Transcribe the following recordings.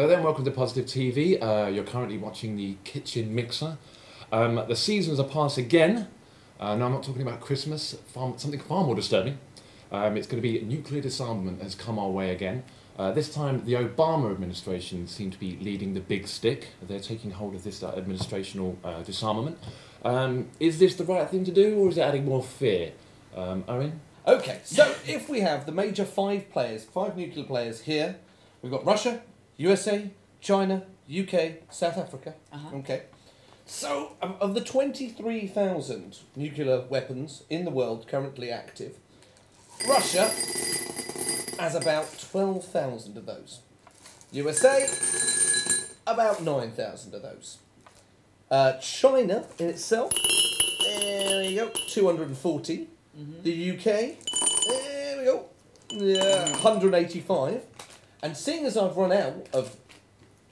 Hello then, welcome to Positive TV. You're currently watching the Kitchen Mixer. The seasons are past again. No, I'm not talking about Christmas, something far more disturbing. It's going to be nuclear disarmament has come our way again. This time the Obama administration seem to be leading the big stick. They're taking hold of this administrational disarmament. Is this the right thing to do, or is it adding more fear? Owen? Okay, so if we have the major five nuclear players here, we've got Russia, USA, China, UK, South Africa. Okay. So, of the 23,000 nuclear weapons in the world currently active, Russia has about 12,000 of those. USA, about 9,000 of those. China in itself, there we go, 240. The UK, there we go, 185. And seeing as I've run out of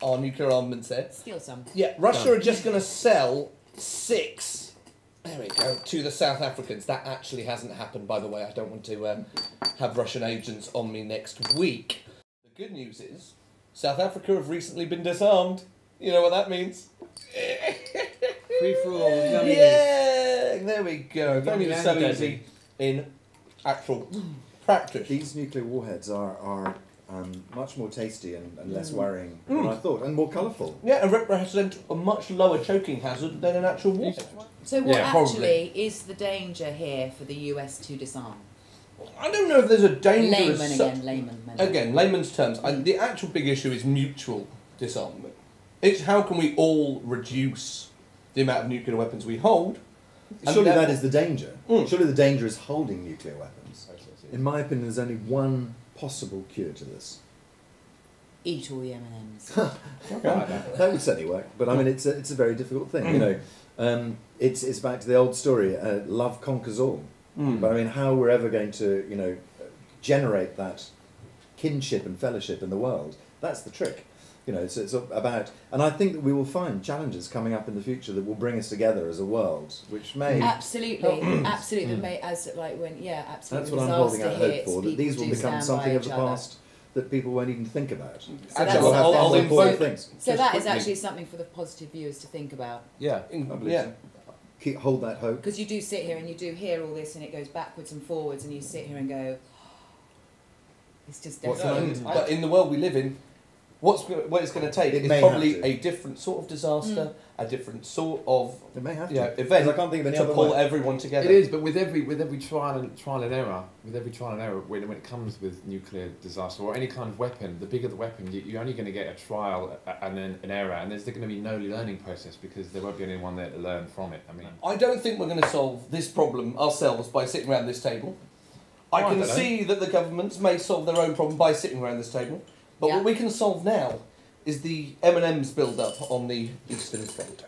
our nuclear armaments there... Steal some. Yeah, Russia are just going to sell 6, there we go, to the South Africans. That actually hasn't happened, by the way. I don't want to have Russian agents on me next week. The good news is, South Africa have recently been disarmed. You know what that means? Free for all. Yeah, there we go. If only it was so easy in actual practice. These nuclear warheads are much more tasty and less worrying than I thought, and more colourful. Yeah, and represent a much lower choking hazard than an actual warhead. So what Yeah, actually is the danger here for the US to disarm? I don't know if there's a danger. Layman. Again, layman's terms. The actual big issue is mutual disarmament. It's how can we all reduce the amount of nuclear weapons we hold. Surely that is the danger. Surely the danger is holding nuclear weapons. In my opinion, there's only one possible cure to this. Eat all the M&Ms. That would certainly work, but I mean, it's a very difficult thing. You know, it's back to the old story: love conquers all. But I mean, how we're ever going to, generate that kinship and fellowship in the world? That's the trick. It's about, and I think that we will find challenges coming up in the future that will bring us together as a world, which may absolutely, may absolutely. That's what I'm holding out hope for. That these will become something of the past that people won't even think about. So actually, we'll have far more important things. So that is actually something for the positive viewers to think about. Yeah, Hold that hope. Because you do sit here and you do hear all this, and it goes backwards and forwards, and you sit here and go, it's just desperate. But in the world we live in, what it's going to take is probably a different sort of disaster, a different sort of event I can't think of any to other pull way. everyone together. It is, but with every trial and error, when it comes with nuclear disaster or any kind of weapon, the bigger the weapon, you're only going to get a trial and then an error, and there's going to be no learning process because there won't be anyone there to learn from it. I don't think we're going to solve this problem ourselves by sitting around this table. I can see that the governments may solve their own problem by sitting around this table. But what we can solve now is the M&Ms build-up on the Eastern Front.